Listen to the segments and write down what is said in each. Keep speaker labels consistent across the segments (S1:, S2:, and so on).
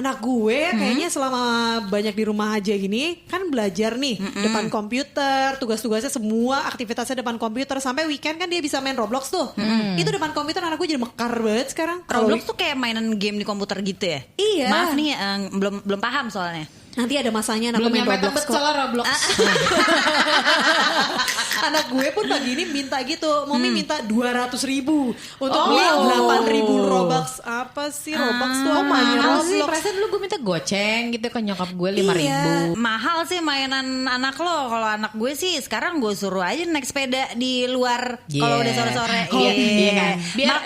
S1: Anak gue kayaknya selama banyak di rumah aja gini kan belajar nih depan komputer, tugas-tugasnya semua aktivitasnya depan komputer, sampai weekend kan dia bisa main Roblox tuh. Itu depan komputer anak gue jadi mekar banget sekarang.
S2: Roblox tuh kayak mainan game di komputer gitu ya?
S1: Iya.
S2: Maaf nih belum paham soalnya.
S1: Nanti ada masanya anak
S3: Belum
S1: gue main
S3: nyampe
S1: Roblox
S3: tebet
S1: kok.
S3: soal Roblox.
S1: Anak gue pun pagi ini minta gitu, Mami minta 200.000 untuk beli 8.000 Robux. Apa sih Robux tuh?
S3: Mahal sih,
S1: Roblox.
S3: perasaan dulu gue minta goceng gitu ke nyokap gue 5.000.
S1: Iya.
S2: Mahal sih mainan anak lo. Kalau anak gue sih sekarang gue suruh aja naik sepeda di luar kalau udah sore-sore.
S3: Iya kan.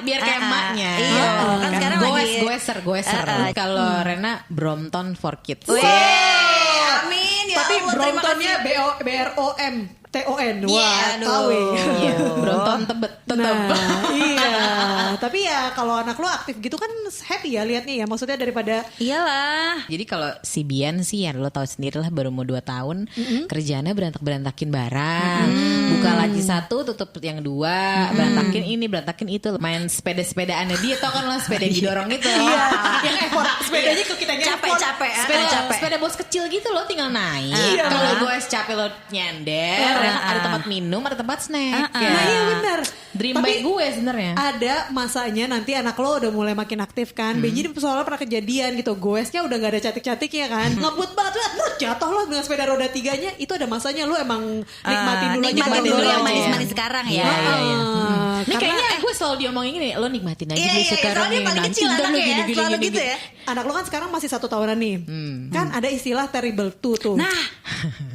S3: Biar kayak emaknya.
S2: Iya. Kan sekarang lagi
S3: goeser. Kalau Rena Brompton for Kids.
S2: Amin ya
S1: Tapi
S2: Allah, terima
S1: Bromptonnya
S2: kasih.
S1: BROMTON.
S2: Iya,
S1: Wah,
S2: aduh.
S1: KW.
S3: Iya, Brompton tebet tetep.
S1: Nah, iya. Tapi ya kalau anak lo aktif gitu kan happy ya liatnya ya. Maksudnya daripada
S2: Iyalah.
S3: Jadi kalau si Bian sih ya lo tahu sendiri lah, baru mau 2 tahun, kerjaannya berantakin barang, buka laci 1 tutup yang 2, berantakin ini berantakin itu, main sepeda-sepedaannya dia, tau kan lo sepeda yang didorong itu.
S1: iya, yang effort sepedanya ke kita
S2: Capek-capek.
S3: Sepeda bos kecil gitu lo tinggal naik.
S1: Iya.
S3: Kalau gue capek lo nyender, ada tempat minum, ada tempat snack. Ya.
S1: Nah iya benar.
S3: Dream
S1: Tapi
S3: bike gue sebenarnya.
S1: ada masanya nanti anak lo udah mulai makin aktif kan. Benji soalnya pernah kejadian gitu. Goesnya udah gak ada cantik-cantiknya kan. Ngebut banget, jatuh lo dengan sepeda roda 3-nya. Itu ada masanya lo emang nikmatin dulu aja.
S2: Nikmatin dulu yang
S1: bareng-bareng.
S2: manis-manis sekarang ya.
S3: Ini kayaknya gue selalu diomongin gini, lo nikmatin aja dulu sekarang
S2: soalnya
S3: nih,
S2: paling
S3: nanti
S2: kecil
S3: udah lo
S2: anaknya ya,
S3: gini-gini
S2: selalu
S3: gini.
S2: gitu ya.
S1: Anak lo kan sekarang masih 1 tahunan nih. Kan ada istilah terrible two tuh.
S2: Nah,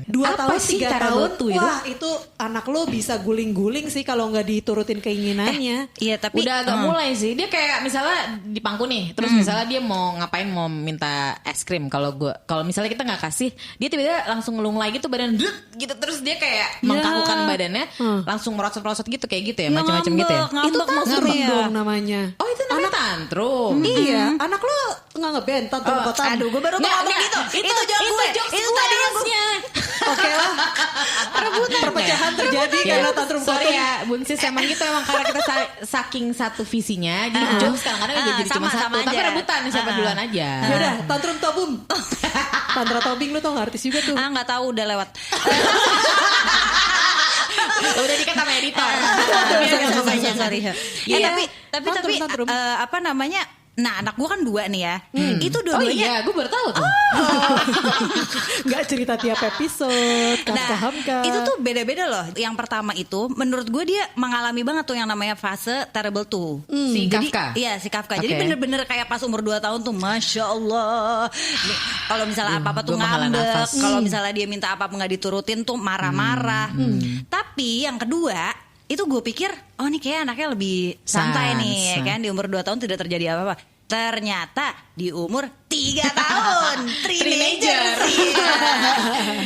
S1: 2
S3: apa
S1: tahun
S3: sih
S1: 3
S3: terrible
S1: tahun
S3: two itu?
S1: wah itu anak lo bisa guling-guling sih kalau nggak diturutin keinginannya.
S2: iya tapi
S3: Udah agak mulai sih. Dia kayak misalnya di pangku nih, terus misalnya dia mau ngapain, mau minta es krim. Kalau misalnya kita nggak kasih, dia tiba-tiba langsung ngelunglai gitu badan gitu, terus dia kayak mengkakukan badannya, langsung merosot-merosot gitu kayak gitu ya, macam-macam gitu ya.
S1: Itu
S2: Ngambek
S1: tantrum
S2: maksudnya.
S1: dong namanya.
S3: Oh itu namanya tantrum.
S1: Iya, anak lo nggak ngeband tantrum kota.
S2: Aduh, gue baru mau
S3: Nggak,
S2: ngomong
S3: nggak.
S2: gitu. Itu jokes
S3: itu
S2: gue.
S3: jokes
S2: Itu
S3: gue
S2: tadi yang
S3: harusnya.
S1: Oke lah. Perpecahan terjadi karena tantrum
S3: Sorry
S1: kotum.
S3: ya Bunsis, emang gitu, emang karena kita saking satu visinya, jadi jokes kadang-kadang jadi cuma
S2: sama
S3: satu. Tapi
S2: aja.
S3: rebutan siapa duluan aja.
S1: Yaudah, tantrum tobum. Tantra tobing lu tau gak artis juga tuh.
S2: nggak tahu udah lewat.
S3: Udah dikat sama editor.
S2: Sorry.
S1: Iya.
S2: Tapi
S1: Tantrum.
S2: apa namanya? Nah, anak gue kan 2 nih ya. Itu
S3: Oh
S2: dua-duanya.
S3: iya, gue baru tahu tuh.
S1: Gak cerita tiap episode.
S2: Nah, itu tuh beda-beda loh. Yang pertama itu menurut gue dia mengalami banget tuh yang namanya fase terrible tuh.
S3: Si
S2: Jadi,
S3: Kafka.
S2: Iya, si Kafka. Jadi
S3: Oke.
S2: bener-bener kayak pas umur 2 tahun tuh Masya Allah. Nih, kalau misalnya apa-apa tuh
S3: gua menghela
S2: ngambek.
S3: nafas.
S2: Kalau misalnya dia minta apa-apa gak diturutin tuh marah-marah. Tapi yang kedua, itu gue pikir, oh nih kayak anaknya lebih santai nih.
S3: Sans.
S2: Kan di umur 2 tahun tidak terjadi apa-apa. Ternyata di umur 3 tahun teenager sih.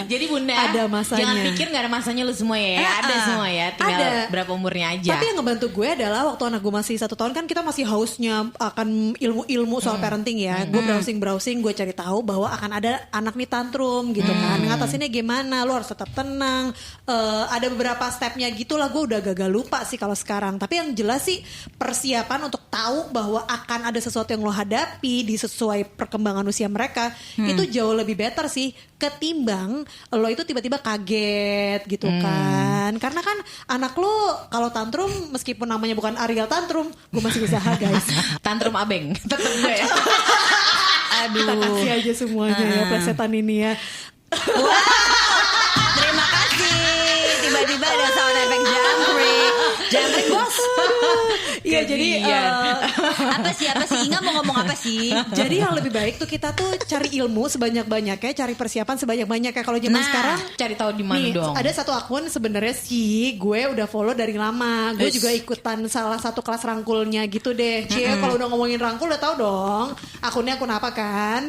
S3: Jadi Bunda,
S1: Ada masanya.
S3: jangan pikir gak ada masanya lu semua ya. Ada semua ya, tinggal
S1: Ada.
S3: berapa umurnya aja.
S1: Tapi yang ngebantu gue adalah waktu anak gue masih 1 tahun kan kita masih hausnya akan ilmu-ilmu soal parenting ya. Gue browsing, gue cari tahu bahwa akan ada anak nih tantrum gitu kan. Ngatasinnya gimana? Lu harus tetap tenang. Ada beberapa stepnya gitulah. Gue udah gagal lupa sih kalau sekarang. Tapi yang jelas sih persiapan untuk tahu bahwa akan ada sesuatu yang lo hadapi di sesuai perkembangan usia mereka itu jauh lebih better sih ketimbang lo itu tiba-tiba kaget gitu kan. Karena kan anak lo kalau tantrum meskipun namanya bukan Ariel tantrum, gue masih usaha guys.
S3: Tantrum abeng, tetep gue ya.
S1: Kita kasih aja semuanya ya plesetan ini ya.
S2: Terima kasih. Tiba-tiba ada sound effect jangkrik bos.
S1: Iya jadi
S2: Apa sih Inga mau ngomong apa sih?
S1: jadi yang lebih baik tuh kita tuh cari ilmu sebanyak-banyaknya, cari persiapan sebanyak-banyaknya. Kalau zaman sekarang
S3: Cari tahu di mana
S1: nih,
S3: dong.
S1: ada satu akun sebenarnya sih gue udah follow dari lama. Gue juga ikutan salah satu kelas rangkulnya gitu deh. Cie, kalau udah ngomongin rangkul udah tahu dong. Akunnya akun apa kan?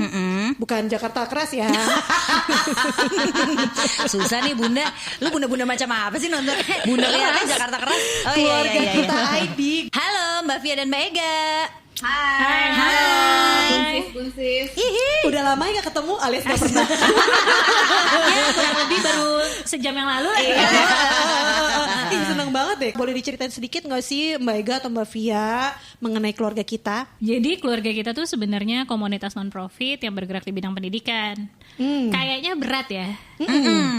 S1: Bukan Jakarta Keras ya.
S2: Susah nih Bunda. Lu bunda-bunda macam apa sih nontonnya?
S3: Bunda
S2: Lihatnya
S3: keras.
S2: Jakarta Keras. Oh
S1: Keluarga
S2: iya.
S1: kita ID.
S2: Halo Mbak Fia dan Mbak Ega.
S3: Hai. Bunsis.
S1: Udah lama ya gak ketemu alias gak pernah.
S4: Ya kurang lebih baru sejam yang lalu lah.
S1: Ih, seneng banget deh. Boleh diceritain sedikit gak sih Mbak Ega atau Mbak Via mengenai keluarga kita?
S4: Jadi keluarga kita tuh sebenarnya komunitas non-profit yang bergerak di bidang pendidikan. Kayaknya berat ya.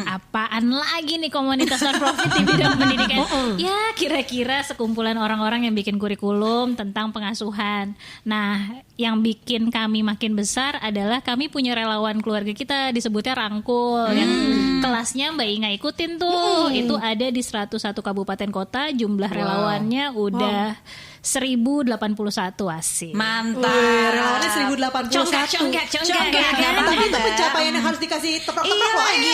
S4: Apaan lagi nih komunitas non-profit di bidang pendidikan? Ya kira-kira sekumpulan orang-orang yang bikin kurikulum tentang pengasuhan. Nah, yang bikin kami makin besar adalah kami punya relawan keluarga kita, disebutnya Rangkul. Yang kelasnya Mbak Inga ikutin tuh. Itu ada di 101 kabupaten kota, jumlah relawannya udah 1081 asik.
S2: Mantap.
S1: Wih, relawannya 1081.
S4: Congkak.
S1: Tapi itu pencapaian yang harus dikasih teprak-teprak
S2: Iya
S1: loh.
S2: lagi.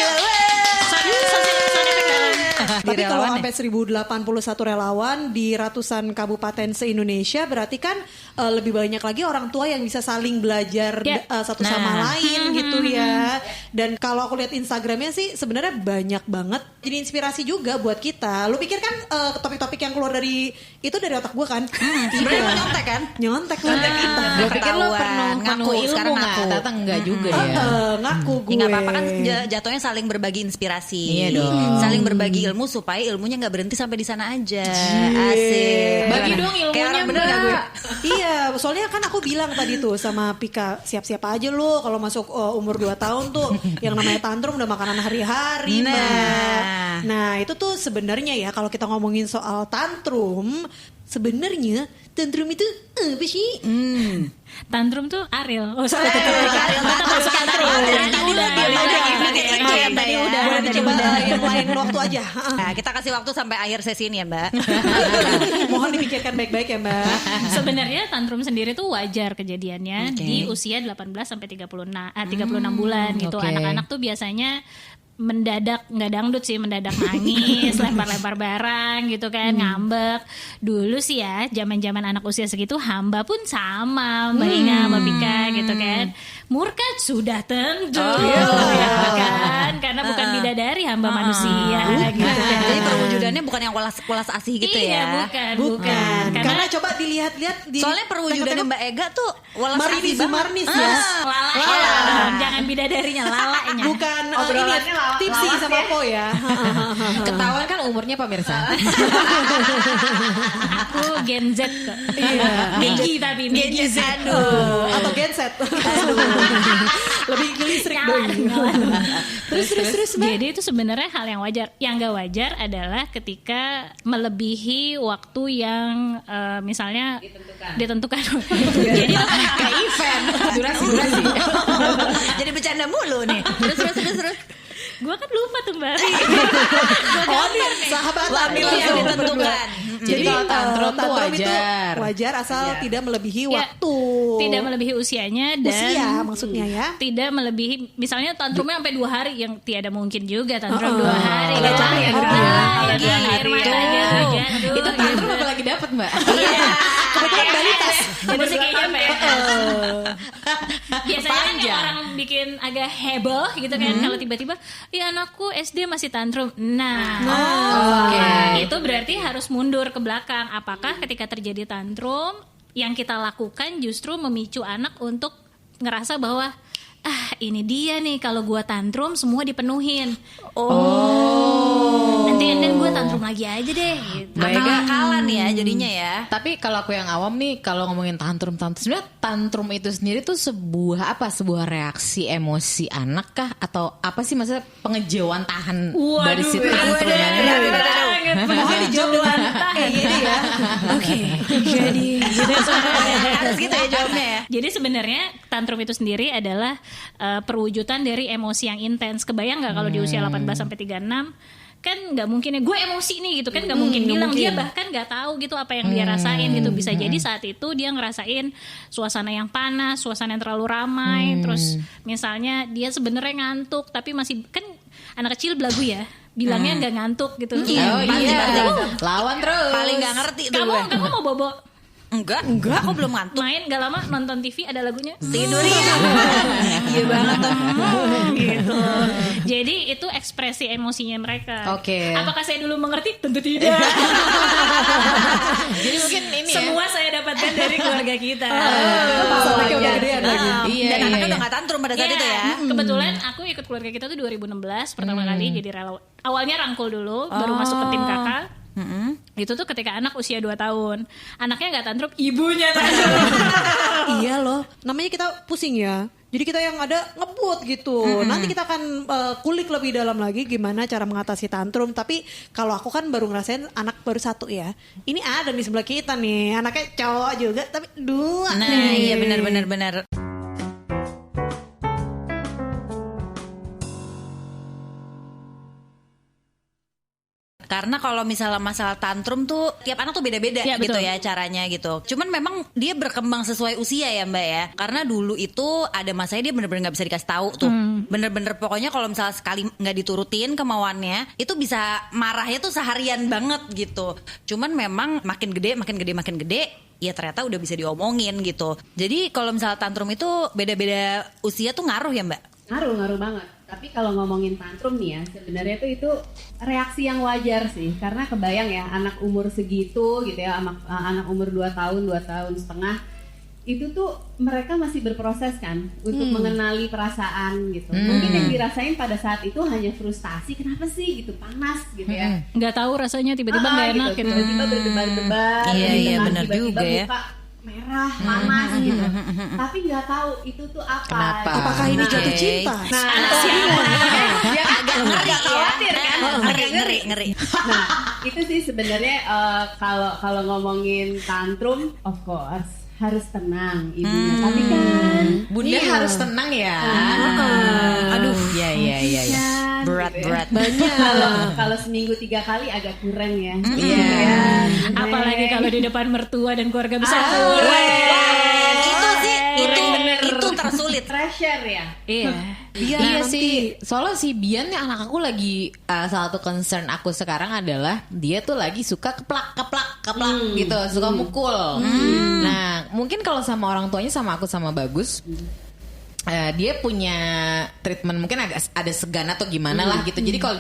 S1: Tapi kalau
S2: relawan
S1: sampai 1081 relawan di ratusan kabupaten se-Indonesia, berarti kan lebih banyak lagi orang tua yang bisa saling belajar satu sama lain gitu ya. Dan kalau aku lihat Instagramnya sih sebenarnya banyak banget. Jadi inspirasi juga buat kita. Lu pikir kan topik-topik yang keluar dari itu dari otak gue kan?
S2: Sebenarnya mau nyontek kan?
S1: Nyontek
S3: Gue pikir lo
S2: Ketahuan.
S3: penuh ilmu
S2: Sekarang
S3: nggak?
S2: ngaku.
S3: Ternyata enggak juga ya.
S1: Ngaku gue.
S2: Ya nggak apa-apa kan jatuhnya saling berbagi inspirasi.
S3: Iya dong.
S2: Saling berbagi ilmu supaya ilmunya nggak berhenti sampai di sana aja. Asik.
S3: Bagi
S2: Gimana?
S3: dong ilmunya,
S2: Kayak orang bener nggak gue?
S3: Mbak?
S1: Iya, soalnya kan aku bilang tadi tuh sama Pika, siap-siap aja lu kalau masuk umur 2 tahun tuh yang namanya tantrum udah makanan hari-hari, Mbak. Nah, itu tuh sebenarnya ya kalau kita ngomongin soal tantrum, sebenarnya tantrum itu apa sih?
S4: Tantrum tuh Ariel. Oh,
S2: Ariel tantrum.
S1: Boleh dicoba yang lain waktu aja.
S2: Nah, kita kasih waktu sampai akhir sesi ini ya, Mbak.
S1: Mohon dipikirkan baik-baik ya, Mbak.
S4: Sebenarnya tantrum sendiri tuh wajar kejadiannya di usia 18 sampai 36 bulan gitu.
S3: Oke.
S4: Anak-anak tuh biasanya mendadak, nggak dangdut sih, mendadak nangis, lempar-lempar barang gitu kan, ngambek. Dulu sih ya, zaman-zaman anak usia segitu hamba pun sama, Mbak Inga, Mbak Pika gitu kan. Murka sudah tentu, ya kan? Karena bukan bidadari, hamba manusia gitu kan.
S2: Jadi perwujudannya bukan yang welas asih gitu
S4: Iya,
S2: ya.
S4: bukan.
S1: Karena coba dilihat-lihat di
S2: Soalnya perwujudannya Mbak Ega tuh welas
S1: Marini
S2: asih banget.
S1: Zumarnis ya.
S4: Lala. Jangan bidadarinya, lalanya.
S1: Bukan
S3: Obrolannya
S1: ini tipsi sama Po ya.
S3: Ketahuan kan umurnya pemirsa.
S4: Aku Gen Z kok.
S1: Iya.
S4: Megi tapi Megi Z.
S1: Atau genset. Lebih ke listrik dong. Terus Mbak.
S4: Jadi itu sebenarnya hal yang wajar. Yang gak wajar adalah ketika melebihi waktu yang misalnya ditentukan. Jadi
S3: Kayak event. Durasi.
S2: Jadi bercanda mulu nih. Terus.
S4: gue kan lupa tuh Mbak.
S1: Oh, sahabatan
S2: Waktu yang ditentukan.
S3: Jadi kalau tantrum tuh
S1: itu
S3: wajar.
S1: wajar asal tidak melebihi
S4: Ya,
S1: waktu.
S4: Tidak melebihi usianya dan
S1: Usia maksudnya ya.
S4: tidak melebihi misalnya tantrumnya sampai 2 hari yang tiada mungkin juga tantrum 2 hari.
S1: Agak capek ya, gitu ya.
S4: Lagi air mata jatuh.
S3: Itu tantrum apa lagi dapat Mbak?
S4: Iya.
S1: Kebetulan balitas.
S4: Itu sih kayaknya biasanya kan yang orang bikin agak heboh gitu kan kalau tiba-tiba ya anakku SD masih tantrum. Itu berarti harus mundur ke belakang. Apakah ketika terjadi tantrum yang kita lakukan justru memicu anak untuk ngerasa bahwa ini dia nih kalau gua tantrum semua dipenuhin. Nanti gue tantrum lagi aja deh gitu.
S2: Akal-akalan ya jadinya ya.
S3: Tapi kalau aku yang awam nih, kalau ngomongin tantrum sebenarnya tantrum itu sendiri tuh sebuah reaksi emosi anak kah atau apa sih, maksudnya pengejauhan tahan dari si tantrum?
S1: Mohon dijawab gini ya.
S4: Oke. Jadi
S2: Harus gitu ya jawabnya ya.
S4: Jadi sebenarnya tantrum itu sendiri adalah perwujudan dari emosi yang intens. Kebayang nggak kalau di usia 18 sampai 36 kan nggak mungkin ya gue emosi nih gitu kan, nggak mungkin bilang. Dia bahkan nggak tahu gitu apa yang dia rasain gitu. Bisa jadi saat itu dia ngerasain suasana yang panas, suasana yang terlalu ramai, terus misalnya dia sebenarnya ngantuk tapi masih, kan anak kecil belagu ya, bilangnya nggak ngantuk gitu.
S2: Iya,
S3: Oh
S2: pasti,
S3: iya,
S2: pasti.
S3: lawan terus.
S2: Paling nggak ngerti tuh
S4: Kamu
S2: gue.
S4: mau bobo?
S2: Enggak, aku belum ngantuk.
S4: Main gak lama nonton TV ada lagunya
S2: Tidur ya.
S1: Iya banget tuh.
S4: gitu. Jadi itu ekspresi emosinya mereka.
S3: Oke.
S4: Apakah saya dulu mengerti? Tentu tidak.
S3: Jadi mungkin ini ya.
S4: Semua saya dapatkan dari keluarga kita.
S1: Pasalnya udah gedean lagi.
S3: Iya,
S2: Dan
S3: iya,
S2: anaknya
S3: iya.
S2: udah gak tantrum pada saat
S4: Iya,
S2: itu ya.
S4: Kebetulan aku ikut keluarga kita tuh 2016 pertama kali jadi relawan. Awalnya rangkul dulu, baru masuk ke tim kakak. Itu tuh ketika anak usia 2 tahun. Anaknya gak tantrum, ibunya tantrum.
S1: Iya loh, namanya kita pusing ya. Jadi kita yang ada ngebut gitu. Nanti kita akan kulik lebih dalam lagi gimana cara mengatasi tantrum. Tapi kalau aku kan baru ngerasain anak baru 1 ya. Ini ada di sebelah kita nih, anaknya cowok juga tapi 2
S2: Nah,
S1: nih.
S2: iya benar. Karena kalau misalnya masalah tantrum tuh tiap anak tuh beda-beda
S4: Ya,
S2: gitu
S4: betul.
S2: ya caranya gitu. Cuman memang dia berkembang sesuai usia ya Mbak ya. Karena dulu itu ada masanya dia bener-bener gak bisa dikasih tahu tuh. Bener-bener pokoknya kalau misalnya sekali gak diturutin kemauannya itu bisa marahnya tuh seharian banget gitu. Cuman memang makin gede ya ternyata udah bisa diomongin gitu. Jadi kalau misalnya tantrum itu beda-beda usia tuh ngaruh ya Mbak?
S5: Ngaruh banget. Tapi kalau ngomongin tantrum nih ya, sebenarnya tuh itu reaksi yang wajar sih. Karena kebayang ya anak umur segitu gitu ya, anak umur 2 tahun setengah, itu tuh mereka masih berproses kan untuk mengenali perasaan gitu. Mungkin yang dirasain pada saat itu hanya frustasi, kenapa sih gitu, panas gitu ya.
S4: Nggak tahu rasanya tiba-tiba nggak enak gitu.
S5: Tiba-tiba berdebar-debar,
S2: Iya,
S5: di
S2: iya,
S5: tengah
S2: benar
S5: tiba-tiba
S2: juga ya.
S5: muka merah, panas gitu. Tapi nggak tahu itu tuh apa.
S3: Kenapa?
S1: Apakah ini jatuh cinta?
S5: Nah,
S2: Ya, agak ngeri
S5: khawatir
S2: ya.
S5: kan?
S2: Ngeri.
S5: Nah, itu sih sebenarnya kalau ngomongin tantrum, of course harus tenang ibunya. Tapi kan
S3: Bunda harus tenang ya.
S2: Aduh,
S3: Iya.
S2: berat.
S5: Kalau seminggu 3 kali agak kurang ya.
S3: Iya.
S4: Apalagi kalau di depan mertua dan keluarga besar.
S2: Itu sih itu tersulit.
S5: Pressure ya.
S4: Iya.
S3: Iya sih, soalnya si Bian nih anak aku lagi salah satu concern aku sekarang adalah dia tuh lagi suka keplak gitu, suka mukul. Nah, mungkin kalau sama orang tuanya sama aku sama Bagus, dia punya treatment mungkin agak ada segan atau gimana lah gitu. Jadi kalau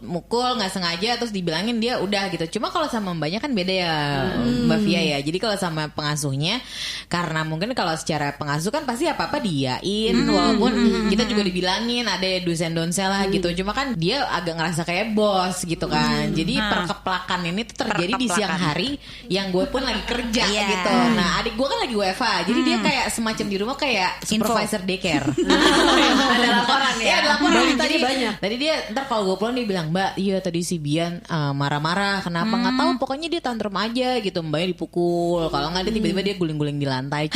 S3: mukul nggak sengaja terus dibilangin dia udah gitu. Cuma kalau sama mbaknya kan beda ya, Mbak Via ya. Jadi kalau sama pengasuhnya, karena mungkin kalau secara pengasuh kan pasti apa-apa diain, walaupun kita juga dibilangin ada do's and don'ts lah gitu. Cuma kan dia agak ngerasa kayak bos gitu kan. Jadi perkeplakan ini tuh terjadi di siang hari yang gue pun lagi kerja
S2: Iya.
S3: gitu. Nah adik gue kan lagi WFA, jadi dia kayak semacam di rumah kayak supervisor daycare.
S5: Ada laporan ya.
S3: Iya, ada laporan.
S1: Tadi banyak.
S3: Tadi dia ntar kalau gue pulang dia bilang, Mbak, iya tadi si Bian marah-marah. Kenapa? Nggak tahu. Pokoknya dia tantrum aja gitu. Mbaknya dipukul. Kalau nggak dia tiba-tiba dia guling-guling di lantai.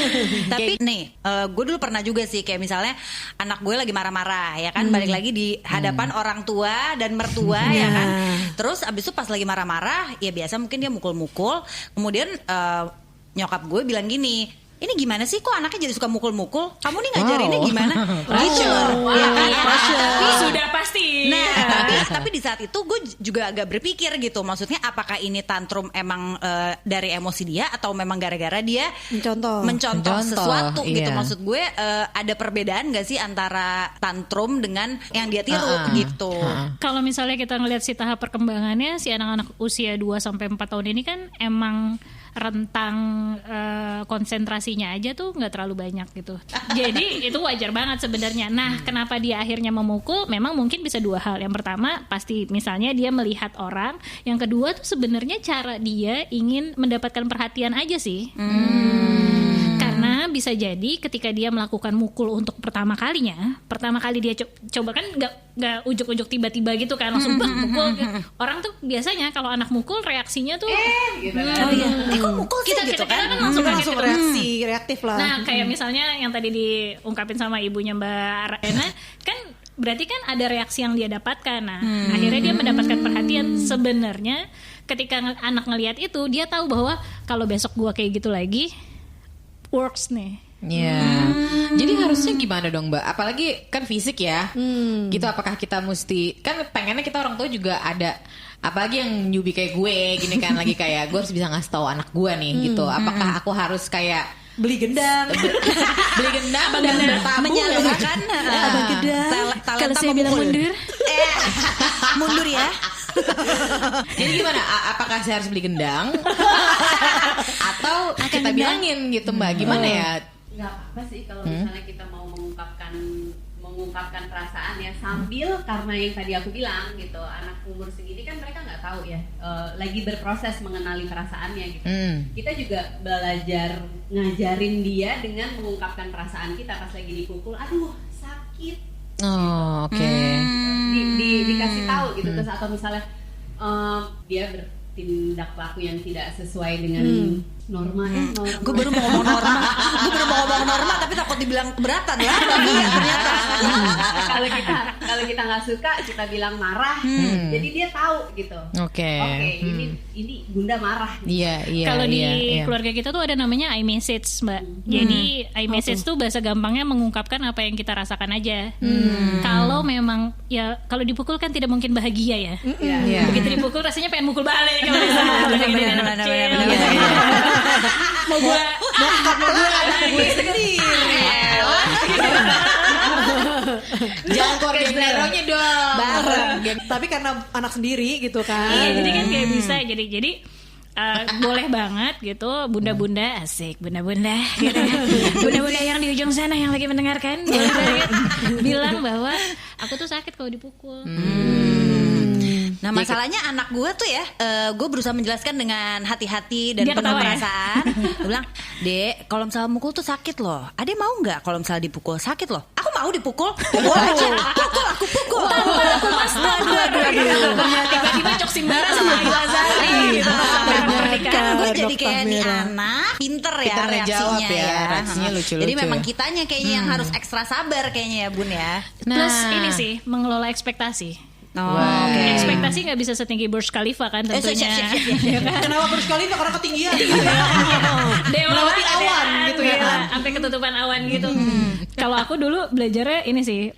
S2: Tapi nih, gue dulu pernah juga sih kayak misalnya anak gue lagi marah-marah ya kan, balik lagi di hadapan orang tua dan mertua ya kan. Terus abis itu pas lagi marah-marah, ya biasa mungkin dia mukul-mukul. Kemudian nyokap gue bilang gini, ini gimana sih kok anaknya jadi suka mukul-mukul? Kamu nih ngajarinnya gimana? Gitu. Ya kan? Tapi
S4: Sudah pasti.
S2: Nah, tapi di saat itu gue juga agak berpikir gitu. Maksudnya apakah ini tantrum emang dari emosi dia atau memang gara-gara dia mencontoh sesuatu gitu.
S3: Iya.
S2: Maksud gue ada perbedaan gak sih antara tantrum dengan yang dia tiru gitu.
S4: Kalau misalnya kita ngelihat si tahap perkembangannya si anak-anak usia 2 sampai 4 tahun ini kan emang rentang konsentrasinya aja tuh nggak terlalu banyak gitu. Jadi itu wajar banget sebenarnya. Nah, kenapa dia akhirnya memukul? Memang mungkin bisa 2 hal. Yang pertama pasti misalnya dia melihat orang. Yang kedua tuh sebenarnya cara dia ingin mendapatkan perhatian aja sih. Karena bisa jadi ketika dia melakukan mukul untuk pertama kali dia coba kan nggak ujuk-ujuk tiba-tiba gitu kan langsung mukul. Orang tuh biasanya kalau anak mukul reaksinya tuh
S5: Gitu kan.
S2: Oh iya, kok mukul sih gitu kan?
S4: kita langsung kaget gitu.
S1: reaktif lah.
S4: Nah kayak misalnya yang tadi diungkapin sama ibunya Mbak Rena kan berarti kan ada reaksi yang dia dapatkan. Nah akhirnya dia mendapatkan perhatian. Sebenarnya ketika anak ngelihat itu dia tahu bahwa kalau besok gua kayak gitu lagi works nih.
S3: Iya. Jadi harusnya gimana dong Mbak? Apalagi kan fisik ya. Gitu apakah kita mesti, kan pengennya kita orang tua juga ada, apalagi yang newbie kayak gue gini kan, lagi kayak gue harus bisa ngasih tahu anak gue nih gitu. Apakah aku harus kayak
S1: Beli gendang.
S3: beli gendang dan bertabuh
S2: menyalurkan
S1: Abang gedang.
S2: talenta memukul. Mundur ya.
S3: Jadi gimana? Apakah saya harus beli gendang atau kita bilangin gitu Mbak? Gimana ya?
S5: Nggak apa-apa sih kalau misalnya kita mau mengungkapkan perasaan ya, sambil karena yang tadi aku bilang gitu, anak umur segini kan mereka nggak tahu ya, lagi berproses mengenali perasaannya gitu. Kita juga belajar ngajarin dia dengan mengungkapkan perasaan kita pas lagi dipukul, aduh sakit.
S3: Oh, oke.
S5: Dikasih tahu gitu, terus atau misalnya dia bertindak laku yang tidak sesuai dengan norma ya.
S2: Gue baru mau ngomong norma tapi takut dibilang keberatan lah. Ternyata.
S5: Kalau kita nggak suka, kita bilang marah. Jadi dia tahu gitu.
S3: Oke.
S5: Ini bunda marah.
S3: Iya.
S4: Kalau di keluarga kita tuh ada namanya iMessage, Mbak. Jadi iMessage tuh bahasa gampangnya mengungkapkan apa yang kita rasakan aja. Kalau memang ya kalau dipukul kan tidak mungkin bahagia ya.
S3: Iya.
S4: Begitu dipukul rasanya pengen mukul balik kalau misalnya lagi jadi anak kecil. Mau gue sendiri.
S3: Jangan koordinatonya dong.
S1: Bareng. Tapi karena anak sendiri gitu kan.
S4: Iya, jadi kan kayak bisa jadi boleh banget gitu, bunda-bunda asik, bunda-bunda gitu ya. Bunda-bunda yang di ujung sana yang lagi mendengarkan boleh banget bilang bahwa aku tuh sakit kalau dipukul.
S2: Nah masalahnya anak gue tuh ya, gue berusaha menjelaskan dengan hati-hati dan
S4: Dia
S2: penuh
S4: ketawa ya?
S2: perasaan. Gue bilang, Dek, kalau misalnya mukul tuh sakit loh. Ade mau nggak kalau misalnya dipukul sakit loh? Aku mau dipukul, pukul aja, pukul aku pukul. Tanpa aku mas,
S4: Tiba-tiba cok simbara sama Ibu Azali gitu.
S2: Kan gue jadi kayak nih anak pinter ya
S3: Pinter
S2: reaksinya
S3: ngejawab ya, reaksinya lucu-lucu.
S2: Jadi memang kitanya kayaknya yang harus ekstra sabar kayaknya ya Bun ya.
S4: Plus ini sih mengelola ekspektasi.
S2: Oke.
S4: Ekspektasi nggak bisa setinggi Burj Khalifa kan tentunya.
S1: Kenapa Burj Khalifa? Karena ketinggian gitu ya.
S4: Dewa
S1: Melewati awan gitu ya kan.
S4: Sampai ketutupan awan gitu. Kalau aku dulu belajarnya ini sih.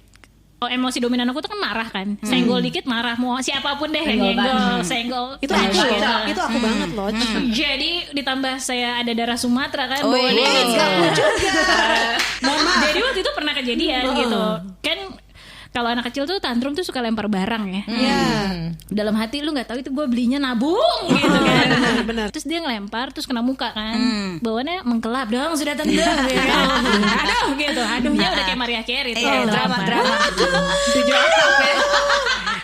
S4: Oh, emosi dominan aku tuh kan marah kan. Senggol dikit marah, mau siapapun deh yang nyenggol, senggol.
S1: Itu aku banget loh.
S4: Jadi ditambah saya ada darah Sumatera kan.
S2: Oh,
S4: bawaannya
S2: iya.
S4: juga. Jadi waktu itu pernah kejadian gitu. Kan kalau anak kecil tuh tantrum tuh suka lempar barang ya. Dalam hati lu nggak tahu itu gue belinya nabung gitu kan.
S1: Benar.
S4: Terus dia ngelempar terus kena muka kan. Bawaannya mengkelap dong sudah tentu ya kan. Aduh gitu. Aduhnya udah kayak Maria Carey tuh.
S2: Drama.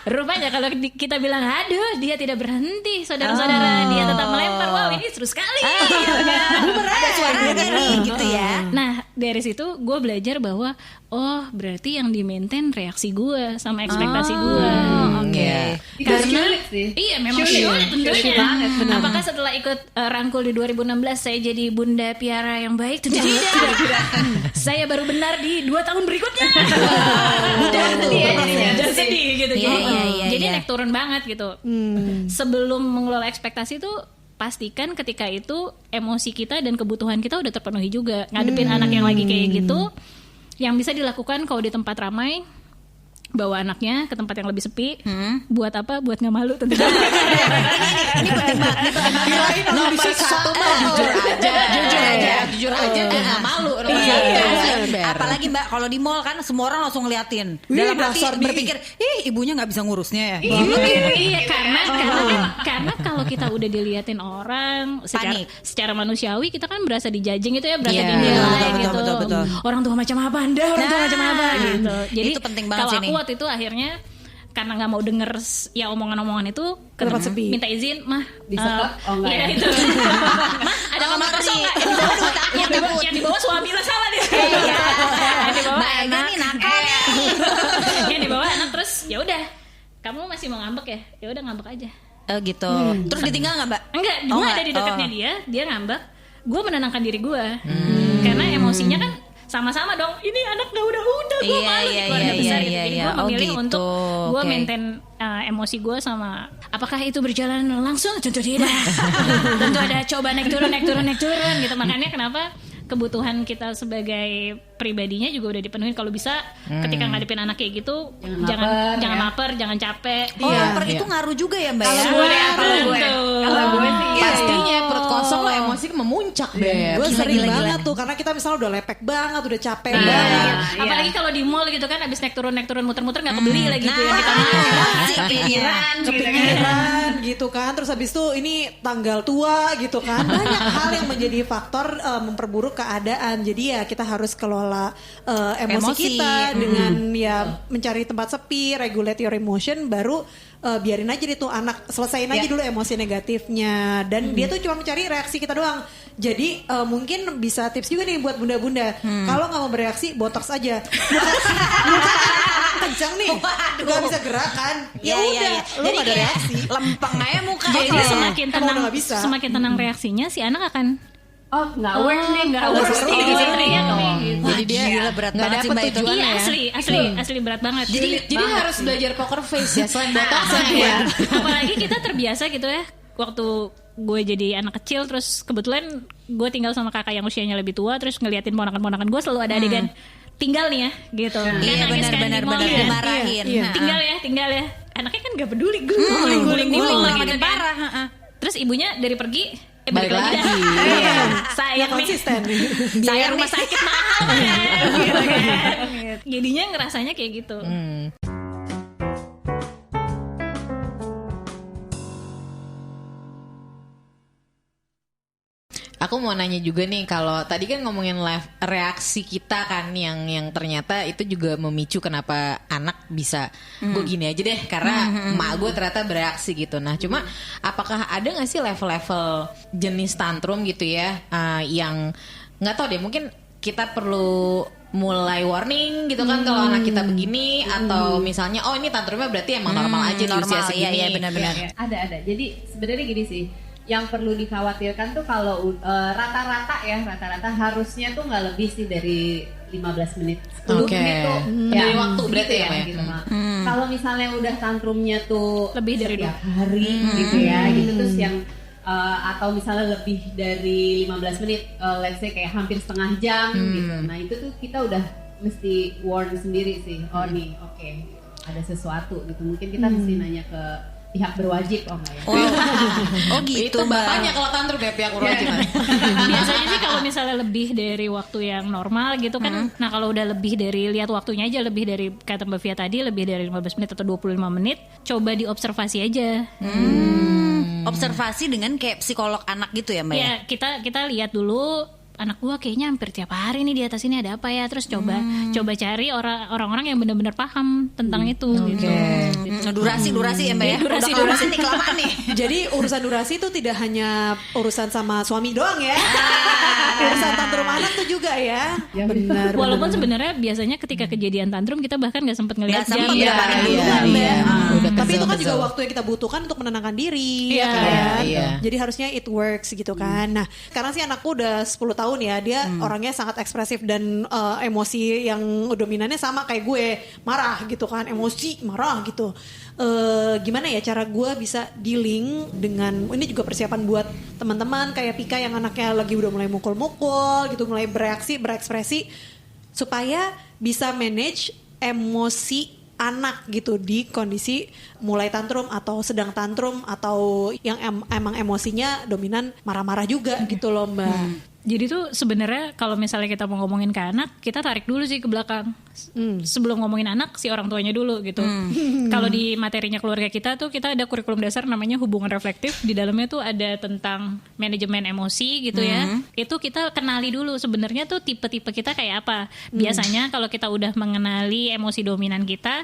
S4: Rupanya kalau kita bilang aduh dia tidak berhenti saudara-saudara, dia tetap melempar. Wow ini seru sekali.
S2: Ada suaranya nih gitu ya.
S4: Nah dari situ gue belajar bahwa oh berarti yang di maintain reaksi gue sama ekspektasi gue.
S2: Oke.
S5: Itu sulit sih.
S4: Iya memang sulit tentunya. Apakah setelah ikut Rangkul di 2016 saya jadi bunda piara yang baik? Tentu tidak. Saya baru benar di 2 tahun berikutnya. Jangan sedih gitu. Jadi naik turun banget gitu. Sebelum mengelola ekspektasi tuh pastikan ketika itu emosi kita dan kebutuhan kita udah terpenuhi juga. Ngadepin anak yang lagi kayak gitu, yang bisa dilakukan kalau di tempat ramai, bawa anaknya ke tempat yang lebih sepi. Buat apa? Buat nggak malu tentu.
S2: Ini penting banget.
S3: Nomor 1 mah jujur aja nggak malu.
S2: Apalagi Mbak kalau di mall kan semua orang langsung ngeliatin. Dalam hati berpikir, ibunya nggak bisa ngurusnya ya.
S4: Iya karena kalau kita udah diliatin orang secara manusiawi kita kan berasa dijajing itu ya, berasa dinilai gitu.
S2: Betul.
S4: Orang tua macam apa Anda? Orang tua macam apa gitu. Jadi
S2: itu penting banget
S4: kalau
S2: sih
S4: aku
S2: nih.
S4: waktu itu akhirnya karena nggak mau denger ya omongan-omongan itu
S1: Ke tempat sepi.
S4: minta izin mah
S5: Disekap? Oh, enggak
S4: ya
S5: ya?
S4: itu mah ada kamar kosong nggak yang dibawa suami lah salah deh yang dibawa
S2: Mbak Ega
S4: anak
S2: nih nakal nih.
S4: yang dibawa anak terus ya udah kamu masih mau ngambek ya udah ngambek aja
S2: Gitu. Terus ditinggal nggak Mbak?
S4: enggak gue ada di dekatnya dia ngambek gue menenangkan diri gue karena emosinya kan sama-sama dong. Ini anak udah gue malu di keluarga besar gitu. Jadi gue memilih untuk gue maintain emosi gue sama. Apakah itu berjalan langsung? Tentu tidak. Tentu ada coba naik turun gitu. Makanya kenapa kebutuhan kita sebagai pribadinya juga udah dipenuhin. Kalau bisa ketika ngadepin anak kayak gitu jangan lapar, jangan capek.
S2: Oh, lapar itu ngaruh juga ya Mbak ya?
S5: Kalau gue sih
S3: Pastinya perut kosong lo emosi memuncak Beb.
S1: Gue
S2: Gila,
S1: sering
S2: gila,
S1: banget
S2: gila.
S1: tuh karena kita misalnya udah lepek banget, udah capek
S4: Iya.
S1: banget.
S4: Apalagi kalau di mall gitu kan abis naik turun muter-muter nggak kebeli lagi tuh yang kita mau.
S1: Kepikiran gitu kan. Terus habis itu ini tanggal tua gitu kan. Banyak hal yang menjadi faktor memperburuk keadaan. Jadi ya kita harus kelola emosi kita dengan ya mencari tempat sepi, regulate your emotion, baru biarin aja deh tuh anak selesaiin aja dulu emosi negatifnya. Dan dia tuh cuma mencari reaksi kita doang. Jadi mungkin bisa tips juga nih buat bunda-bunda. Kalau nggak mau bereaksi, botox aja. Muka kencang nih, nggak bisa gerakan. Ya udah, lo
S2: Jadi
S1: nggak ada
S2: kayak
S1: reaksi.
S2: lempeng aja muka.
S4: Jadi
S2: Kalau-
S4: semakin
S1: Emang
S4: tenang,
S1: udah nggak bisa.
S4: semakin tenang reaksinya si anak akan
S5: nggak works nih,
S4: nggak works nih, teriak nih, gitu.
S2: Jadi dia gila berat
S3: nggak
S2: banget sih
S3: dapet
S2: Mbak itu.
S3: tujuannya.
S4: Iya asli berat banget.
S3: Jadi harus belajar poker face ya selain botox ya.
S4: Apalagi kita terbiasa gitu ya. Waktu gue jadi anak kecil, terus kebetulan gue tinggal sama kakak yang usianya lebih tua, terus ngeliatin ponakan-ponakan gue selalu ada adegan tinggal nih ya gitu. Dia
S2: Iya
S4: nangis kan di
S2: benar-benar
S4: mall, ya.
S2: dimarahin.
S1: Iya.
S4: Tinggal ya. Anaknya kan gak peduli,
S2: Guling-guling
S4: malah
S2: makin parah.
S4: Terus ibunya dari pergi
S3: Balik lagi.
S4: dah.
S1: Iya.
S4: Saya
S1: Ya
S4: nih,
S1: konsisten.
S4: saya rumah sakit mahal kan, gitu kan. Jadinya ngerasanya kayak gitu.
S3: Aku mau nanya juga nih, kalau tadi kan ngomongin reaksi kita kan yang ternyata itu juga memicu kenapa anak bisa gue gini aja deh karena emak gue ternyata bereaksi gitu. Nah cuma apakah ada nggak sih level-level jenis tantrum gitu ya yang nggak tahu deh, mungkin kita perlu mulai warning gitu kan kalau anak kita begini, atau misalnya oh ini tantrumnya berarti emang normal aja di usia
S2: Normal,
S3: segini.
S2: iya benar-benar.
S5: Ya, ada. Jadi sebenarnya gini sih, yang perlu dikhawatirkan tuh kalau rata-rata harusnya tuh nggak lebih sih dari 15 menit. 10
S3: Oke.
S5: menit tuh
S3: Dari waktu
S5: segitu
S3: berarti ya, Mbak ya?
S5: gitu, Mak. Kalau misalnya udah tantrumnya tuh
S4: Lebih dari
S5: setiap hari gitu ya, gitu terus yang atau misalnya lebih dari 15 menit, let's say kayak hampir setengah jam gitu. Nah itu tuh kita udah mesti warn sendiri sih. Oh nih, oke, ada sesuatu gitu. Mungkin kita mesti nanya ke pihak berwajib, oh enggak ya?
S2: Oh gitu
S3: Itu
S2: Mbak.
S3: bapaknya kalau tantrum ya pihak berwajib.
S4: Biasanya sih kalau misalnya lebih dari waktu yang normal gitu kan. Nah kalau udah lebih dari, lihat waktunya aja, lebih dari kata Mbak Via tadi, lebih dari 15 menit atau 25 menit, coba diobservasi aja.
S2: Observasi dengan kayak psikolog anak gitu ya Mbak ya?
S4: Ya kita lihat dulu, anak gua kayaknya hampir tiap hari nih di atas ini ada apa ya, terus coba cari orang-orang yang benar-benar paham tentang itu gitu.
S2: Durasi ya Mbak ya?
S4: Durasi
S2: nih kelamaan nih.
S1: Jadi urusan durasi itu tidak hanya urusan sama suami doang ya. Urusan tantrum anak tuh juga ya. Benar.
S4: Walaupun sebenarnya biasanya ketika kejadian tantrum kita bahkan nggak sempet ngelihat
S2: Nggak
S4: jam.
S2: sempet,
S4: ya.
S2: paling duluan, Mbak.
S1: Tapi itu kan juga waktu yang kita butuhkan untuk menenangkan diri,
S4: Iya.
S1: ya kan?
S3: Iya.
S1: Jadi harusnya it works gitu kan. Nah, karena sih anakku udah 10 tahun ya, dia orangnya sangat ekspresif dan emosi yang dominannya sama kayak gue, marah gitu kan, emosi, marah gitu. Gimana ya cara gue bisa dealing dengan, ini juga persiapan buat teman-teman kayak Pika yang anaknya lagi udah mulai mukul-mukul gitu, mulai bereaksi, berekspresi, supaya bisa manage emosi anak gitu di kondisi mulai tantrum atau sedang tantrum atau yang emang emosinya dominan marah-marah juga gitu loh Mbak.
S4: Jadi tuh sebenarnya kalau misalnya kita mau ngomongin ke anak, kita tarik dulu sih ke belakang. Sebelum ngomongin anak, si orang tuanya dulu gitu. Kalau di materinya keluarga kita tuh, kita ada kurikulum dasar namanya hubungan reflektif. Di dalamnya tuh ada tentang manajemen emosi gitu ya. Itu kita kenali dulu sebenarnya tuh tipe-tipe kita kayak apa. Biasanya kalau kita udah mengenali emosi dominan kita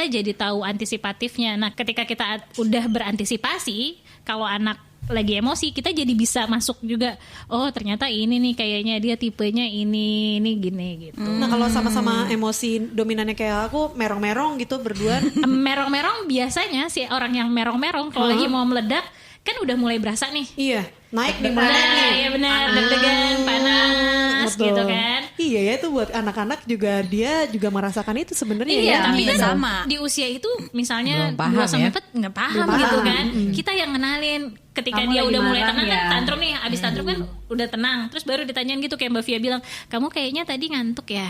S4: jadi tahu antisipatifnya. Nah ketika kita udah berantisipasi, kalau anak lagi emosi, kita jadi bisa masuk juga, oh ternyata ini nih kayaknya dia tipenya ini gini gitu.
S1: Nah kalau sama-sama emosi dominannya kayak aku, merong-merong gitu berdua.
S4: Merong-merong biasanya si orang yang merong-merong kalau lagi mau meledak kan udah mulai berasa nih.
S1: Iya, naik nih
S4: Nah,
S1: mulai nih.
S4: iya benar, deg-degan, panas
S1: Betul.
S4: gitu kan.
S1: Iya iya ya itu buat anak-anak juga dia juga merasakan itu sebenarnya
S4: Iya,
S1: ya.
S4: tapi kan
S2: sama.
S4: di usia itu misalnya
S3: Belum paham
S4: 2 sampai
S3: ya.
S4: 4 nggak paham
S1: Belum paham.
S4: gitu kan. Kita yang kenalin ketika
S5: Kamu
S4: dia
S5: lagi
S4: udah mulai
S5: marah
S4: tenang kan
S5: ya.
S4: tantrum nih, abis tantrum kan udah tenang. Terus baru ditanyain gitu kayak Mbak Via bilang, "Kamu kayaknya tadi ngantuk ya.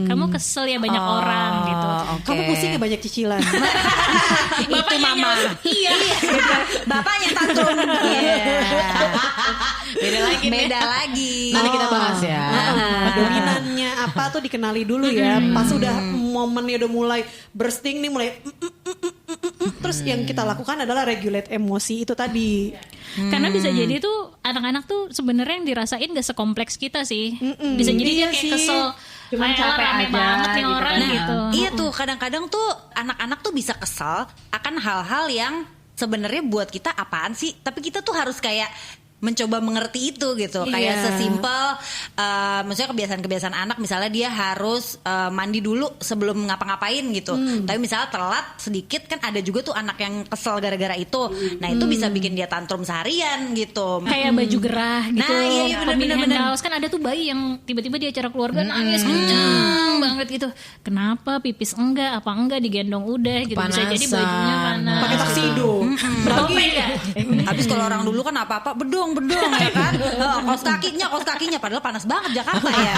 S4: Kamu kesel ya banyak orang gitu."
S1: Kamu pusing ya banyak cicilan.
S2: Itu mama.
S4: Iya.
S2: Bapaknya tantrum. Iya.
S3: Beda lagi nih.
S2: Beda lagi.
S3: Nanti kita bahas ya.
S1: Dominannya apa tuh dikenali dulu ya. Pas udah momennya udah mulai bursting nih, mulai terus yang kita lakukan adalah regulate emosi itu tadi.
S4: Karena bisa jadi tuh anak-anak tuh sebenarnya yang dirasain gak sekompleks kita sih. Bisa jadi dia
S1: Iya
S4: kayak
S1: sih.
S4: kesel.
S5: Cuman
S4: "Ayolah,
S5: capek
S4: rame
S5: aja
S4: banget nih
S5: gitu
S4: orang
S5: kan."
S4: gitu.
S2: Iya tuh kadang-kadang tuh anak-anak tuh bisa kesal akan hal-hal yang sebenarnya buat kita apaan sih, tapi kita tuh harus kayak mencoba mengerti itu gitu. Kayak
S1: Iya.
S2: sesimpel maksudnya kebiasaan-kebiasaan anak, misalnya dia harus mandi dulu sebelum ngapa-ngapain gitu. Tapi misalnya telat sedikit, kan ada juga tuh anak yang kesel gara-gara itu. Nah itu bisa bikin dia tantrum seharian gitu.
S4: Kayak baju gerah gitu.
S2: Nah, iya, iya, bener,
S4: pemilihan
S2: bener, bener.
S4: kaos kan ada tuh bayi yang tiba-tiba di acara keluarga nangis kenceng banget gitu. Kenapa pipis enggak, apa enggak digendong udah gitu. Bisa jadi bajunya panas.
S1: Pakai taksido.
S4: Bertopeng ya?
S2: Habis kalau orang dulu kan apa-apa bedong ya kan. Kos kakinya padahal panas banget Jakarta ya.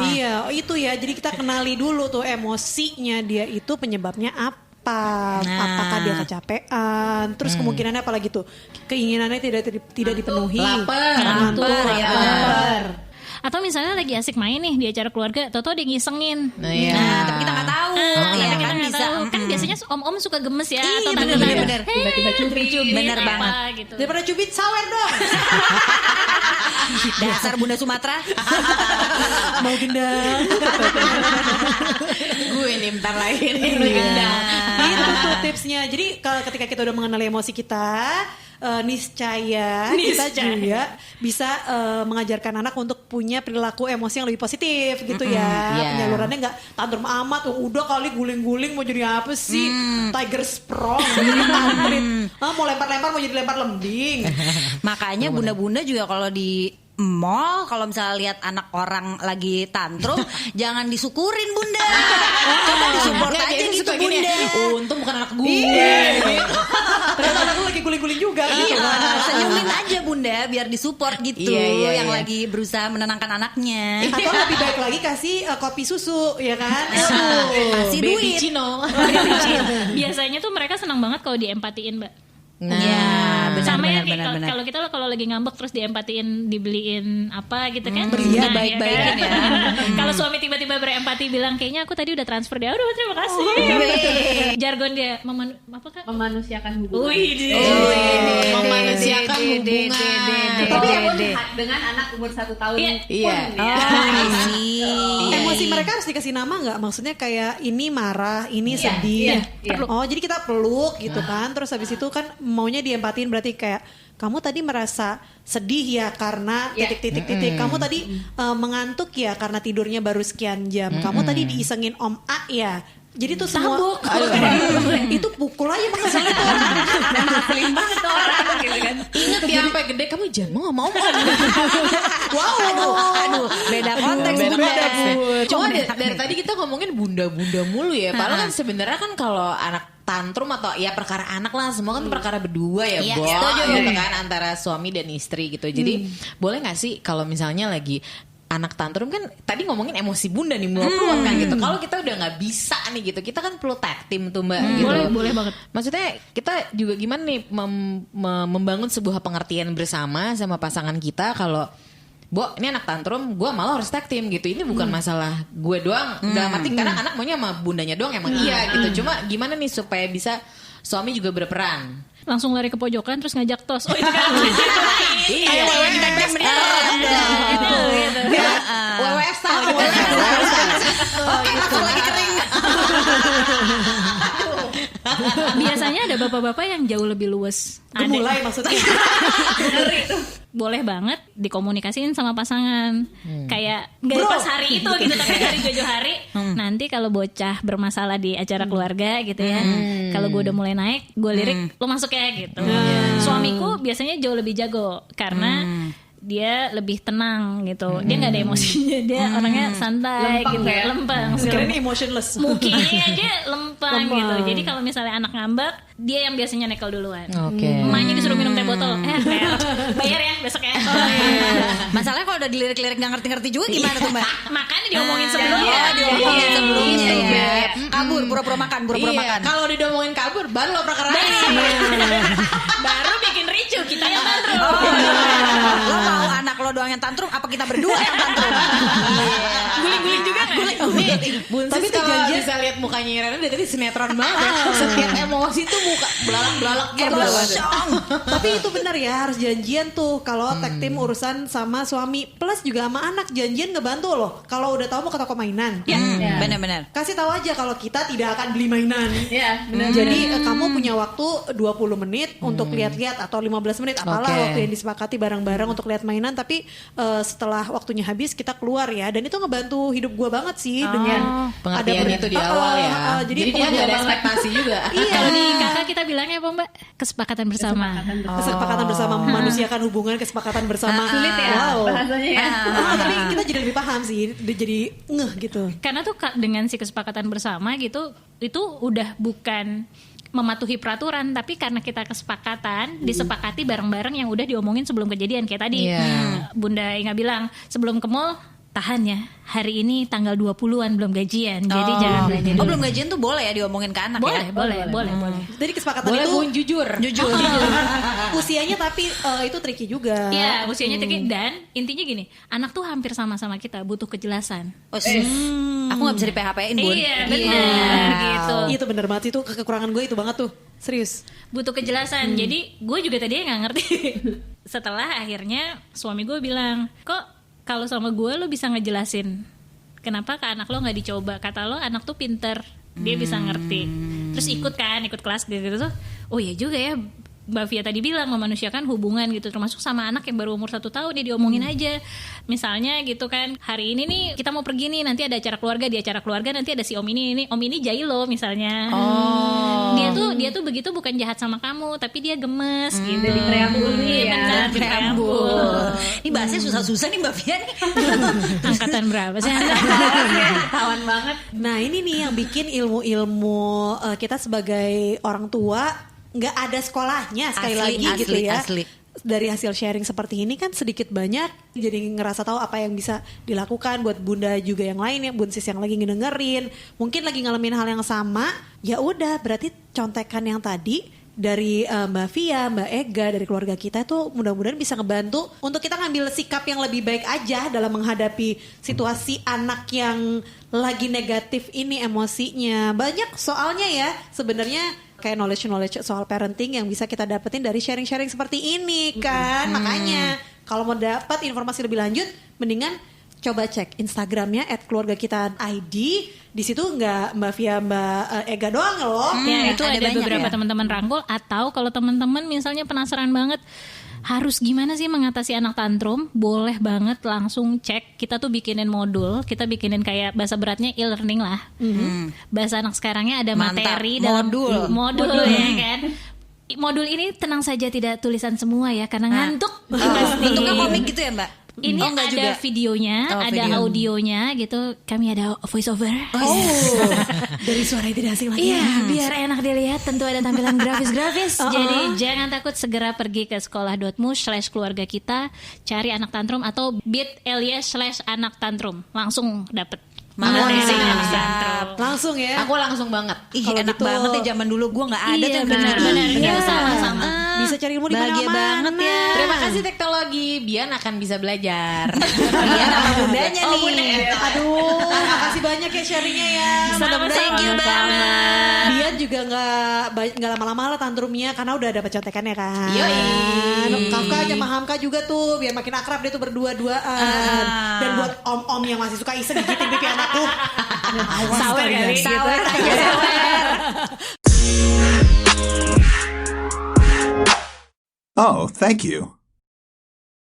S1: Iya, itu ya. Jadi kita kenali dulu tuh emosinya dia itu penyebabnya apa.
S2: Nah.
S1: Apakah dia kecapean? Terus kemungkinannya apa lagi tuh? Keinginannya tidak dipenuhi.
S3: Lapar.
S1: Lapar.
S4: Atau misalnya lagi asik main nih di acara keluarga, tau-tau dia ngisengin.
S3: Nah, iya.
S2: Nah, tapi kita nggak tahu ya
S4: Tapi kita
S2: kan
S4: nggak
S2: bisa.
S4: tahu. Kan biasanya om-om suka gemes ya.
S2: Iya,
S4: atau
S2: bener,
S4: tante-tante,
S2: bener.
S4: "Hey,
S5: Tiba-tiba cubit.
S2: Bener
S4: apa,"
S2: banget.
S4: gitu.
S1: Daripada cubit sawer dong.
S2: Dasar Bunda Sumatera.
S1: Mau gendang.
S3: Gue nih bentar lagi nih.
S1: Itu tuh tipsnya. Jadi kalau ketika kita udah mengenali emosi kita, niscaya kita juga bisa mengajarkan anak untuk punya perilaku emosi yang lebih positif gitu ya.
S3: Iya.
S1: Penyalurannya nggak tantrum amat. Udah kali guling-guling mau jadi apa sih? Tiger Sprong. Mau lempar-lempar mau jadi lempar lembing.
S2: Makanya bunda-bunda juga kalau di mall, kalau misalnya lihat anak orang lagi tantrum, jangan disukurin bunda. Coba disupport
S3: Nggak,
S2: aja
S3: dia
S2: gitu
S3: suka gini
S2: bunda.
S3: ya, untung bukan anak gue.
S1: Iya. Ternyata anak lu lagi guling-guling juga gitu.
S2: Iya, senyumin aja bunda biar disupport gitu
S3: Iya,
S2: yang
S3: iya.
S2: lagi berusaha menenangkan anaknya.
S1: Atau lebih baik lagi kasih kopi susu ya kan.
S2: Kasih
S3: Baby
S2: duit.
S3: Cino.
S4: Biasanya tuh mereka senang banget kalau diempatiin, Mbak.
S3: Nah,
S4: Sama ya
S2: benar,
S4: kayak
S2: benar.
S4: kalau kita kalau lagi ngambek terus diempatiin, dibeliin apa gitu kan.
S2: Iya,
S4: Nah,
S2: baik-baikin ya.
S4: Kalau suami tiba-tiba berempati bilang kayaknya aku tadi udah transfer dia, udah terima kasih. Jargon dia apa Kak?
S5: Memanusiakan hubungan.
S4: Wih,
S3: memanusiakan hubungan.
S5: Tapi ya pun dengan anak umur 1 tahun
S4: Iya.
S5: pun
S3: Iya.
S5: ya.
S1: Emosi mereka harus dikasih nama nggak? Maksudnya kayak ini marah, ini
S5: Iya,
S1: sedih.
S5: iya.
S1: Oh jadi kita peluk gitu kan. Terus habis itu kan maunya diempatiin berarti kayak kamu tadi merasa sedih ya karena
S5: Iya.
S1: titik-titik-titik. Kamu tadi mengantuk ya karena tidurnya baru sekian jam. Kamu tadi diisengin Om A ya. Jadi tuh semua itu pukul aja makanya itu.
S5: Ngeselin banget tuh orang gitu kan.
S3: Ingat ya sampai gede kamu jangan mau ngomong.
S2: Aduh, beda konteks bunda.
S3: Cuma dari tadi kita ngomongin bunda-bunda mulu ya. Padahal kan sebenarnya kan kalau anak tantrum atau ya perkara anak lah semua kan perkara berdua ya,
S2: Iya,
S3: Bo.
S2: setuju.
S3: Gitu kan antara suami dan istri gitu. Jadi boleh nggak sih kalau misalnya lagi anak tantrum kan tadi ngomongin emosi bunda nih meluap kan gitu. Kalau kita udah nggak bisa nih gitu, kita kan perlu tag team tuh mbak. Gitu.
S4: Boleh banget.
S3: Maksudnya kita juga gimana nih membangun sebuah pengertian bersama sama pasangan kita kalau Bo, ini anak tantrum, gue malah harus tag team gitu. Ini bukan masalah gue doang. Dalam arti kadang anak maunya sama bundanya doang emang iya gitu. Cuma gimana nih supaya bisa suami juga berperan.
S4: Langsung lari ke pojokan terus ngajak tos. Oh itu kan.
S3: Iya. WWF style gitu. Oke, langsung lagi kering.
S4: Biasanya ada bapak-bapak yang jauh lebih luwes.
S1: Mulai maksudnya.
S4: Boleh banget dikomunikasiin sama pasangan. Kayak gak pas hari itu gitu, tapi dari jauh hari. Nanti kalau bocah bermasalah di acara keluarga gitu ya. Kalau gue udah mulai naik, gue lirik, lo masuk ya gitu. Suamiku biasanya jauh lebih jago karena dia lebih tenang gitu. Dia nggak ada emosinya, dia orangnya santai
S5: Lempeng
S4: gitu,
S5: ya?
S4: lempeng.
S1: Kirain emotionless.
S4: Mungkin aja lempeng
S1: Lempeng.
S4: gitu. Jadi kalau misalnya anak ngambek, dia yang biasanya nekel duluan.
S3: Oke.
S4: Emaknya disuruh minum teh botol. Bayar ya besok ya.
S2: Masalahnya kalau udah dilirik-lirik nggak ngerti-ngerti juga gimana tuh Mbak?
S4: Makanya diomongin sebelumnya.
S2: Iya, diomongin
S5: Iya.
S2: sebelumnya
S5: Gitu,
S2: ya.
S5: Beb.
S2: Kabur, pura-pura makan, pura-pura
S3: Iya,
S2: makan.
S3: kalau diomongin kabur baru lo perkara.
S4: Baru bikin ricu, kita yang tantrum.
S2: Lo mau anak lo doang yang tantrum, apa kita berdua yang tantrum?
S4: Guling-guling juga nggak?
S3: Bunsis
S1: Tapi tuh
S3: kalau
S1: janjian-
S3: bisa lihat mukanya Irena dari tadi sinetron banget ya. Setiap emosi tuh muka belalak-belalak gitu.
S1: Tapi itu benar ya, harus janjian tuh kalau tag team urusan sama suami plus juga sama anak, janjian ngebantu loh. Kalau udah tahu mau ke toko mainan,
S5: Ya.
S2: Benar-benar.
S1: kasih tahu aja kalau kita tidak akan beli mainan.
S5: Iya, benar.
S1: Jadi kamu punya waktu 20 menit untuk lihat-lihat atau 15 menit apalah
S3: Oke.
S1: waktu yang disepakati bareng-bareng untuk lihat mainan, tapi setelah waktunya habis kita keluar ya, dan itu ngebantu hidup gue banget sih dengan
S3: Pengertian itu di awal ya.
S1: jadi
S3: Jadi dia
S1: pokoknya
S3: nggak ada
S1: banget.
S3: ekspektasi juga.
S1: Iya.
S4: Kalau di kakak kita bilangnya apa Mbak? Kesepakatan bersama.
S1: Kesepakatan bersama memanusiakan hubungan, kesepakatan bersama.
S5: Sulit ya
S1: Wow.
S5: bahasanya ya.
S1: Tapi kita jadi lebih paham sih, jadi ngeh gitu.
S4: Karena tuh dengan si kesepakatan bersama gitu, itu udah bukan mematuhi peraturan, tapi karena kita kesepakatan, disepakati bareng-bareng yang udah diomongin sebelum kejadian. Kayak tadi
S3: Iya.
S4: Bunda Inga bilang, sebelum ke mall, tahan ya, hari ini tanggal 20-an belum gajian, jadi jangan belanja
S2: Oh
S4: dulu.
S2: belum gajian tuh boleh ya diomongin ke anak
S4: Boleh,
S2: ya?
S4: boleh.
S1: Jadi kesepakatan
S3: Boleh
S1: itu
S3: Bun, jujur.
S2: Jujur.
S1: usianya tapi itu tricky juga.
S4: Iya, usianya tinggi, dan intinya gini, anak tuh hampir sama-sama kita, butuh kejelasan.
S2: Oh, aku gak bisa di PHP-in Bun.
S4: Iya, benar gitu.
S1: Itu bener banget, itu kekurangan gue itu banget tuh. Serius.
S4: Butuh kejelasan. Jadi gue juga tadinya nggak ngerti. Setelah akhirnya suami gue bilang, kok kalau sama gue lo bisa ngejelasin kenapa ke anak lo nggak dicoba. Kata lo anak tuh pinter, dia bisa ngerti. Terus ikut kelas gitu tuh. Oh iya juga ya, Mbak Via tadi bilang memanusiakan hubungan gitu, termasuk sama anak yang baru umur 1 tahun ya diomongin aja. Misalnya gitu kan, hari ini nih kita mau pergi nih, nanti ada acara keluarga, di acara keluarga nanti ada si om ini jailo misalnya. Dia tuh begitu bukan jahat sama kamu, tapi dia gemes gitu.
S5: Dari preambul nih ya.
S4: Benar,
S2: Dan preambul. Ini bahasanya susah-susah nih Mbak Via nih.
S4: Angkatan berapa sih?
S5: Tawan banget.
S1: Nah ini nih yang bikin ilmu-ilmu kita sebagai orang tua nggak ada sekolahnya sekali lagi gitu ya.
S2: Asli.
S1: Dari hasil sharing seperti ini kan sedikit banyak jadi ngerasa tahu apa yang bisa dilakukan buat bunda juga yang lain ya, bunsis yang lagi ngedengerin mungkin lagi ngalamin hal yang sama. Ya udah, berarti contekan yang tadi dari Mbak Via, Mbak Ega, dari keluarga kita tuh mudah-mudahan bisa ngebantu untuk kita ngambil sikap yang lebih baik aja dalam menghadapi situasi anak yang lagi negatif ini emosinya. Banyak soalnya ya sebenarnya kayak knowledge soal parenting yang bisa kita dapetin dari sharing-sharing seperti ini kan. Makanya kalau mau dapat informasi lebih lanjut mendingan coba cek Instagramnya @keluargakita_id. Di situ nggak Mbak Via, Mbak Ega doang loh.
S4: Ya itu ada
S2: banyak
S4: beberapa
S2: ya.
S4: teman-teman rangkul. Atau kalau teman-teman misalnya penasaran banget harus gimana sih mengatasi anak tantrum, boleh banget langsung cek. Kita tuh bikinin modul, kita bikinin kayak bahasa beratnya e-learning lah. Bahasa anak sekarangnya ada
S2: Mantap.
S4: materi dalam modul ya kan. Modul ini tenang saja tidak tulisan semua ya, karena ngantuk. Pasti.
S2: Bentuknya komik gitu ya Mbak?
S4: Ini
S2: enggak
S4: ada
S2: juga.
S4: videonya,
S2: Oh,
S4: ada
S2: video.
S4: audionya gitu. Kami ada voice over.
S1: Dari suara yang tidak asing lagi.
S4: Iya, biar enak dilihat. Tentu ada tampilan grafis-grafis. Jadi jangan takut, segera pergi ke sekolah.mu/keluarga kita, cari anak tantrum atau bit.ly/anak tantrum. Langsung dapet.
S2: Mantap.
S4: Materi anak tantrum.
S1: Langsung ya.
S3: Aku langsung banget.
S2: Ih
S1: Kalau
S2: enak
S1: gitu-
S2: banget ya, zaman dulu gue gak ada
S4: Iya,
S2: tuh yang
S4: benar-benar.
S2: begitu.
S4: Iya,
S2: Iya.
S4: sama-sama.
S1: Bisa cari ilmu di
S2: Bahagia
S1: mana-mana.
S2: banget ya.
S3: Terima kasih teknologi, Bian akan bisa belajar.
S2: Iya nama bundanya
S3: Oh,
S2: nih.
S3: bunda.
S1: Aduh, makasih banyak ya sharingnya ya.
S4: Sama-sama.
S2: Thank you banget.
S1: Bian juga nggak lama-lama lah tantrumnya karena udah dapet contekannya kan.
S3: Yoi.
S1: Kakak sama Hamka juga tuh biar makin akrab dia tuh berdua-duaan. Dan buat om-om yang masih suka iseng gigitin pipi anakku. Awas
S4: Sour
S1: kalian.
S4: kali gitu.
S6: Oh, thank you.